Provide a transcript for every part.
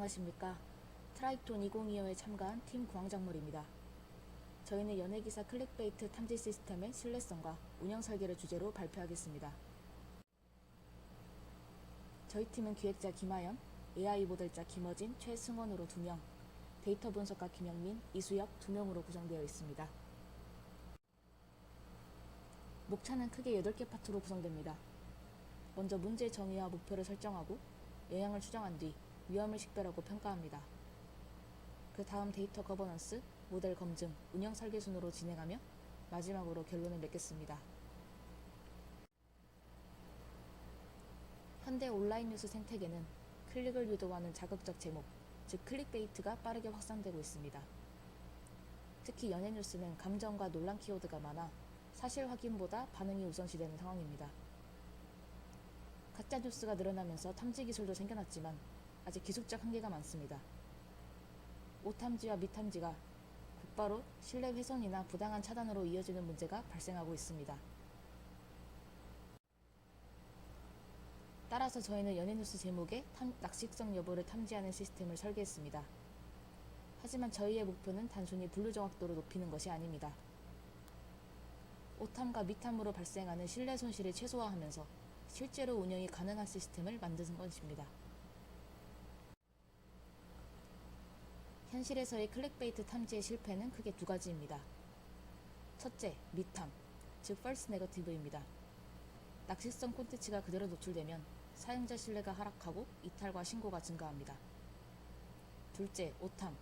안녕하십니까. 트라이톤 2025에 참가한 팀 구황작물입니다. 저희는 연예기사 클릭베이트 탐지 시스템의 신뢰성과 운영 설계를 주제로 발표하겠습니다. 저희 팀은 기획자 김하연, AI 모델자 김어진, 최승원으로 2명, 데이터 분석가 김영민, 이수혁 2명으로 구성되어 있습니다. 목차는 크게 8개 파트로 구성됩니다. 먼저 문제 정의와 목표를 설정하고 영향을 추정한 뒤 위험을 식별하고 평가합니다. 그 다음 데이터 거버넌스, 모델 검증, 운영 설계 순으로 진행하며 마지막으로 결론을 맺겠습니다. 현대 온라인 뉴스 생태계는 클릭을 유도하는 자극적 제목, 즉 클릭베이트가 빠르게 확산되고 있습니다. 특히 연예 뉴스는 감정과 논란 키워드가 많아 사실 확인보다 반응이 우선시되는 상황입니다. 가짜 뉴스가 늘어나면서 탐지 기술도 생겨났지만 아직 기술적 한계가 많습니다. 오탐지와 미탐지가 곧바로 신뢰 훼손이나 부당한 차단으로 이어지는 문제가 발생하고 있습니다. 따라서 저희는 연예 뉴스 제목의 낚시성 여부를 탐지하는 시스템을 설계했습니다. 하지만 저희의 목표는 단순히 분류 정확도를 높이는 것이 아닙니다. 오탐과 미탐으로 발생하는 신뢰 손실을 최소화하면서 실제로 운영이 가능한 시스템을 만드는 것입니다. 현실에서의 클릭베이트 탐지의 실패는 크게 2가지입니다. 첫째, 미탐, 즉 false negative입니다. 낚시성 콘텐츠가 그대로 노출되면 사용자 신뢰가 하락하고 이탈과 신고가 증가합니다. 둘째, 오탐,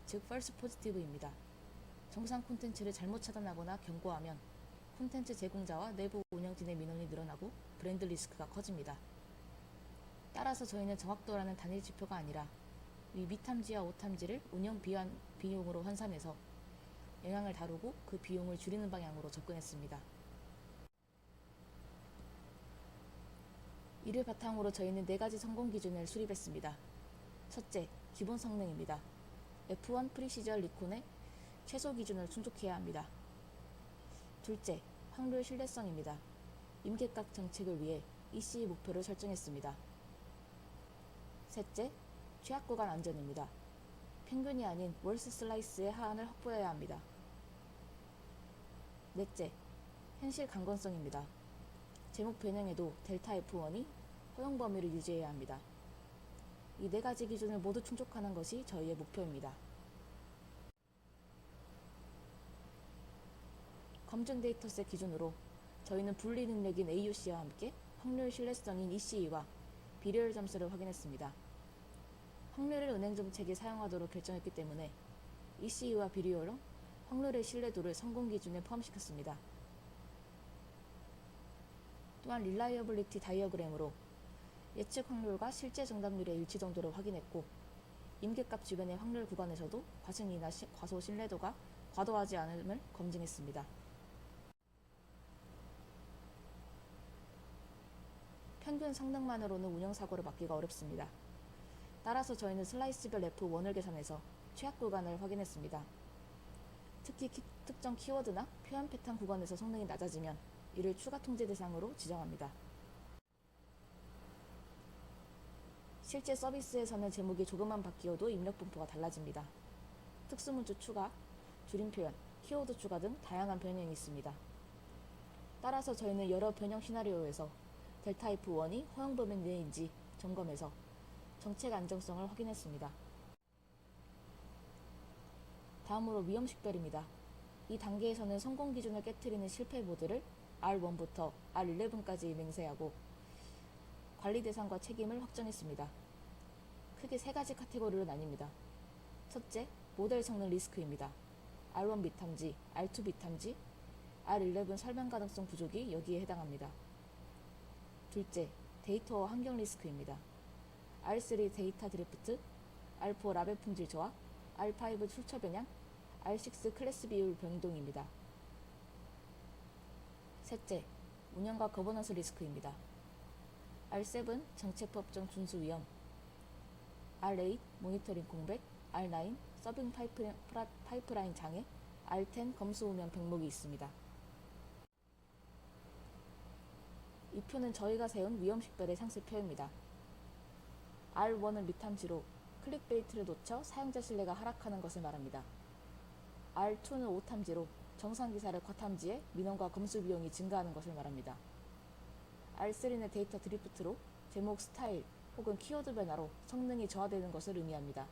즉 false positive입니다. 정상 콘텐츠를 잘못 차단하거나 경고하면 콘텐츠 제공자와 내부 운영진의 민원이 늘어나고 브랜드 리스크가 커집니다. 따라서 저희는 정확도라는 단일 지표가 아니라 위 미탐지와 오탐지를 운영 비용으로 환산해서 영향을 다루고 그 비용을 줄이는 방향으로 접근했습니다. 이를 바탕으로 저희는 4가지 성공 기준을 수립했습니다. 첫째, 기본 성능입니다. F1 프리시저 리콘의 최소 기준을 충족해야 합니다. 둘째, 확률 신뢰성입니다. 임계각 정책을 위해 EC 목표를 설정했습니다. 셋째, 취약 구간 안전입니다. 평균이 아닌 월스 슬라이스의 하한을 확보해야 합니다. 넷째, 현실 강건성입니다. 제목 변형에도 델타 F1이 허용 범위를 유지해야 합니다. 이 4가지 기준을 모두 충족하는 것이 저희의 목표입니다. 검증 데이터셋 기준으로 저희는 분리 능력인 AUC와 함께 확률 신뢰성인 ECE와 비례율 점수를 확인했습니다. 확률을 은행 정책에 사용하도록 결정했기 때문에 ECE와 비례율은 확률의 신뢰도를 성공 기준에 포함시켰습니다. 또한 릴라이어블리티 다이어그램으로 예측 확률과 실제 정답률의 일치 정도를 확인했고 임계값 주변의 확률 구간에서도 과승이나 과소 신뢰도가 과도하지 않음을 검증했습니다. 평균 성능만으로는 운영사고를 막기가 어렵습니다. 따라서 저희는 슬라이스별 F1을 계산해서 최악 구간을 확인했습니다. 특히 특정 키워드나 표현 패턴 구간에서 성능이 낮아지면 이를 추가 통제 대상으로 지정합니다. 실제 서비스에서는 제목이 조금만 바뀌어도 입력 분포가 달라집니다. 특수문자 추가, 줄임 표현, 키워드 추가 등 다양한 변형이 있습니다. 따라서 저희는 여러 변형 시나리오에서 델타 F1이 허용 범위 내인지 점검해서 정책 안정성을 확인했습니다. 다음으로 위험 식별입니다. 이 단계에서는 성공 기준을 깨트리는 실패 모드를 R1부터 R11까지 맹세하고 관리 대상과 책임을 확정했습니다. 크게 3가지 카테고리로 나뉩니다. 첫째, 모델 성능 리스크입니다. R1 미탐지, R2 미탐지, R11 설명 가능성 부족이 여기에 해당합니다. 둘째, 데이터와 환경 리스크입니다. R3 데이터 드래프트, R4 라벨 품질 저하, R5 출처 변형, R6 클래스 비율 변동입니다. 셋째, 운영과 거버넌스 리스크입니다. R7 정책 법정 준수 위험, R8 모니터링 공백, R9 서빙 파이프라인 장애, R10 검수 후면 병목이 있습니다. 이 표는 저희가 세운 위험 식별의 상세표입니다. R1은 미탐지로 클릭베이트를 놓쳐 사용자 신뢰가 하락하는 것을 말합니다. R2는 오탐지로 정상 기사를 과탐지해 민원과 검수 비용이 증가하는 것을 말합니다. R3는 데이터 드리프트로 제목 스타일 혹은 키워드 변화로 성능이 저하되는 것을 의미합니다.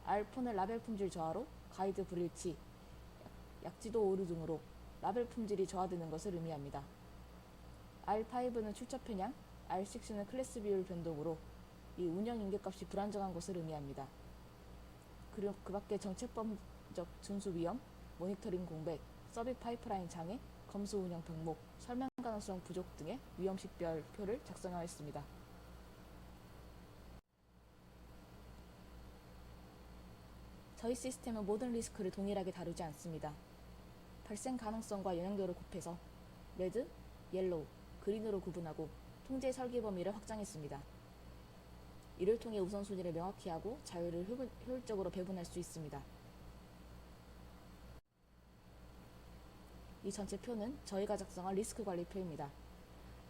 R4는 라벨 품질 저하로 가이드 불일치, 약지도 오류 등으로 라벨 품질이 저하되는 것을 의미합니다. R5는 출처 편향, R6는 클래스 비율 변동으로 이 운영 임계값이 불안정한 것을 의미합니다. 그리고 그 밖에 정책법적 준수 위험, 모니터링 공백, 서밋 파이프라인 장애, 검수 운영 병목, 설명 가능성 부족 등의 위험 식별표를 작성하였습니다. 저희 시스템은 모든 리스크를 동일하게 다루지 않습니다. 발생 가능성과 영향도를 곱해서 레드, 옐로우, 그린으로 구분하고 통제 설계 범위를 확장했습니다. 이를 통해 우선순위를 명확히 하고 자율을 효율적으로 배분할 수 있습니다. 이 전체 표는 저희가 작성한 리스크 관리 표입니다.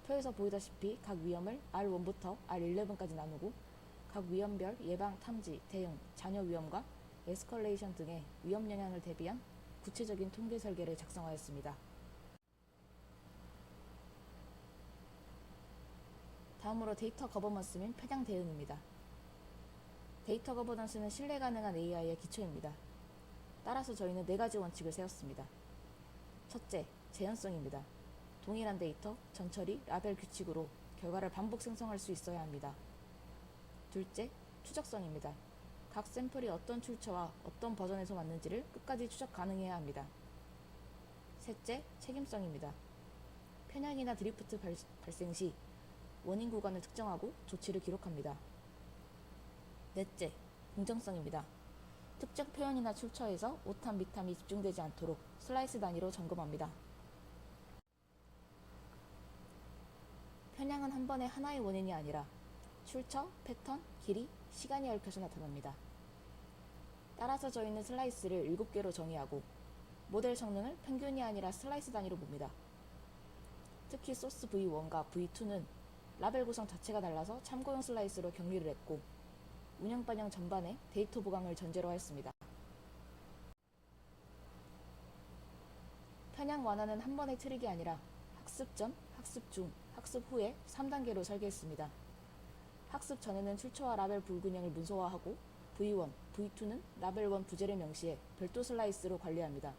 표에서 보이다시피 각 위험을 R1부터 R11까지 나누고 각 위험별 예방, 탐지, 대응, 잔여 위험과 에스컬레이션 등의 위험 영향을 대비한 구체적인 통계 설계를 작성하였습니다. 다음으로 데이터 거버넌스 및 편향 대응입니다. 데이터 거버넌스는 신뢰 가능한 AI의 기초입니다. 따라서 저희는 4가지 원칙을 세웠습니다. 첫째, 재현성입니다. 동일한 데이터, 전처리, 라벨 규칙으로 결과를 반복 생성할 수 있어야 합니다. 둘째, 추적성입니다. 각 샘플이 어떤 출처와 어떤 버전에서 왔는지를 끝까지 추적 가능해야 합니다. 셋째, 책임성입니다. 편향이나 드리프트 발생 시 원인 구간을 특정하고 조치를 기록합니다. 넷째, 공정성입니다. 특정 표현이나 출처에서 오탐, 미탐이 집중되지 않도록 슬라이스 단위로 점검합니다. 편향은 한 번에 하나의 원인이 아니라 출처, 패턴, 길이, 시간이 얽혀서 나타납니다. 따라서 저희는 슬라이스를 7개로 정의하고 모델 성능을 평균이 아니라 슬라이스 단위로 봅니다. 특히 소스 V1과 V2는 라벨 구성 자체가 달라서 참고용 슬라이스로 격리를 했고 운영 반영 전반에 데이터 보강을 전제로 하였습니다. 편향 완화는 한 번의 트릭이 아니라 학습 전, 학습 중, 학습 후에 3단계로 설계했습니다. 학습 전에는 출처와 라벨 불균형을 문서화하고 V1, V2는 라벨 1 부재를 명시해 별도 슬라이스로 관리합니다.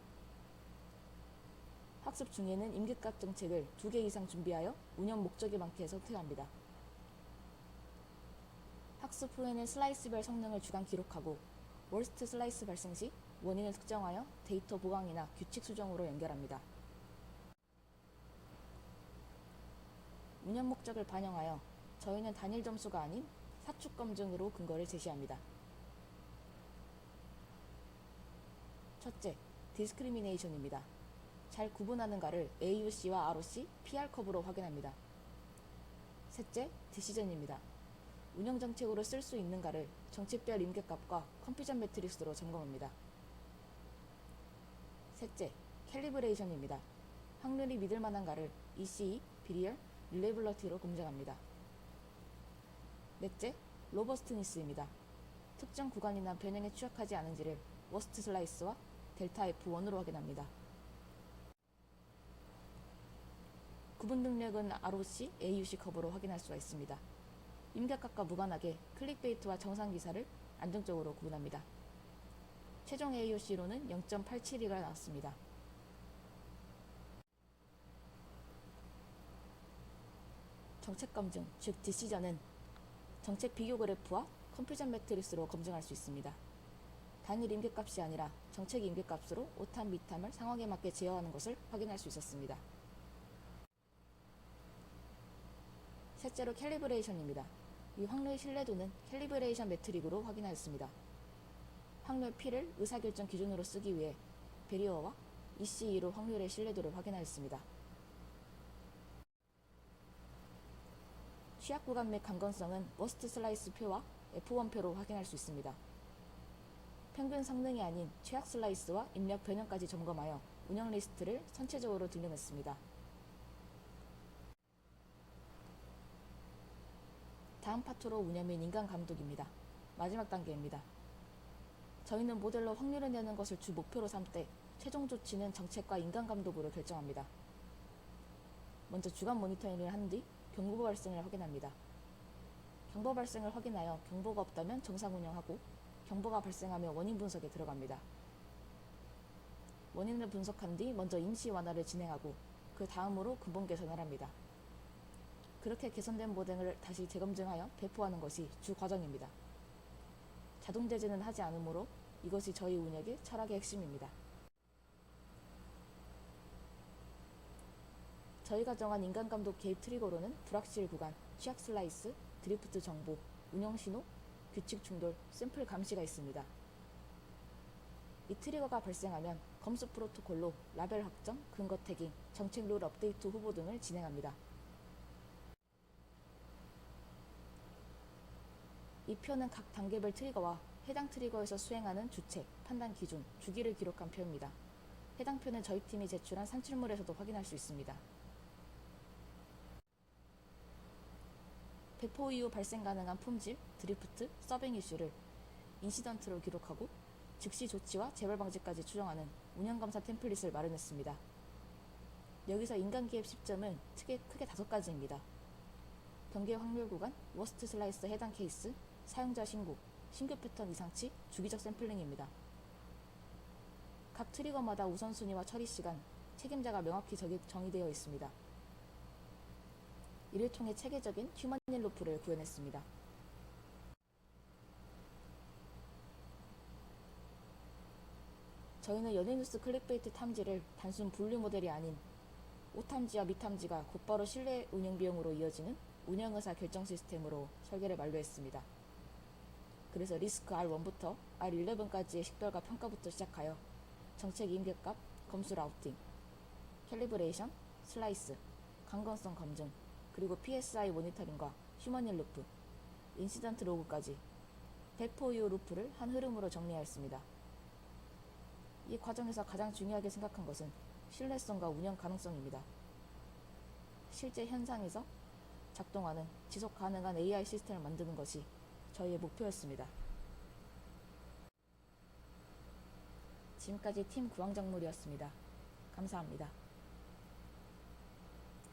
학습 중에는 임계값 정책을 2개 이상 준비하여 운영 목적에 맞게 선택합니다. 학습 후에는 슬라이스별 성능을 주간 기록하고 월스트 슬라이스 발생 시 원인을 특정하여 데이터 보강이나 규칙 수정으로 연결합니다. 운영 목적을 반영하여 저희는 단일 점수가 아닌 사축 검증으로 근거를 제시합니다. 첫째, 디스크리미네이션입니다. 잘 구분하는가를 AUC와 ROC, PR 컵으로 확인합니다. 셋째, 디시전입니다. 운영 정책으로 쓸 수 있는가를 정책별 임계값과 컨퓨전 매트릭스로 점검합니다. 셋째, 캘리브레이션입니다. 확률이 믿을 만한가를 ECE, 비리얼, 릴레이블러티로 검증합니다. 넷째, 로버스트니스입니다. 특정 구간이나 변형에 취약하지 않은지를 워스트 슬라이스와 델타 F1으로 확인합니다. 구분 능력은 ROC, AUC 컵으로 확인할 수가 있습니다. 임계값과 무관하게 클릭베이트와 정상 기사를 안정적으로 구분합니다. 최종 AUC로는 0.872가 나왔습니다. 정책 검증, 즉 디시전은 정책 비교 그래프와 컨퓨전 매트릭스로 검증할 수 있습니다. 단일 임계값이 아니라 정책 임계값으로 오탐, 미탐을 상황에 맞게 제어하는 것을 확인할 수 있었습니다. 셋째로 캘리브레이션입니다. 이 확률 신뢰도는 캘리브레이션 매트릭으로 확인하였습니다. 확률 P를 의사결정 기준으로 쓰기 위해 베리어와 ECE로 확률의 신뢰도를 확인하였습니다. 취약 구간 및 강건성은 워스트 슬라이스 표와 F1표로 확인할 수 있습니다. 평균 성능이 아닌 최악 슬라이스와 입력 변형까지 점검하여 운영 리스트를 전체적으로 등려냈습니다. 다음 파트로 운영 및 인간 감독입니다. 마지막 단계입니다. 저희는 모델로 확률을 내는 것을 주 목표로 삼되 최종 조치는 정책과 인간 감독으로 결정합니다. 먼저 주간 모니터링을 한 뒤 경보 발생을 확인합니다. 경보 발생을 확인하여 경보가 없다면 정상 운영하고 경보가 발생하면 원인 분석에 들어갑니다. 원인을 분석한 뒤 먼저 임시 완화를 진행하고 그 다음으로 근본 개선을 합니다. 그렇게 개선된 모델을 다시 재검증하여 배포하는 것이 주 과정입니다. 자동 제재는 하지 않으므로 이것이 저희 운영의 철학의 핵심입니다. 저희가 정한 인간감독 개입 트리거로는 불확실 구간, 취약 슬라이스, 드리프트 정보, 운영 신호, 규칙 충돌, 샘플 감시가 있습니다. 이 트리거가 발생하면 검수 프로토콜로 라벨 확정, 근거 태깅, 정책 룰 업데이트 후보 등을 진행합니다. 이 표는 각 단계별 트리거와 해당 트리거에서 수행하는 주체, 판단 기준, 주기를 기록한 표입니다. 해당 표는 저희 팀이 제출한 산출물에서도 확인할 수 있습니다. 배포 이후 발생 가능한 품질, 드리프트, 서빙 이슈를 인시던트로 기록하고 즉시 조치와 재발 방지까지 추정하는 운영검사 템플릿을 마련했습니다. 여기서 인간 기획 시점은 크게 5가지입니다. 경계 확률 구간, 워스트 슬라이스 해당 케이스, 사용자 신고, 신규 패턴 이상치, 주기적 샘플링입니다. 각 트리거마다 우선순위와 처리 시간, 책임자가 명확히 정의되어 있습니다. 이를 통해 체계적인 휴먼일 루프를 구현했습니다. 저희는 연예뉴스 클릭베이트 탐지를 단순 분류 모델이 아닌 오탐지와 미탐지가 곧바로 신뢰 운영 비용으로 이어지는 운영의사 결정 시스템으로 설계를 완료했습니다. 그래서 리스크 R1부터 R11까지의 식별과 평가부터 시작하여 정책 임계값, 검수 라우팅, 캘리브레이션, 슬라이스, 강건성 검증, 그리고 PSI 모니터링과 휴먼일 루프, 인시던트 로그까지 배포 이후 루프를 한 흐름으로 정리하였습니다. 이 과정에서 가장 중요하게 생각한 것은 신뢰성과 운영 가능성입니다. 실제 현상에서 작동하는 지속 가능한 AI 시스템을 만드는 것이 저희의 목표였습니다. 지금까지 팀 구황작물이었습니다. 감사합니다.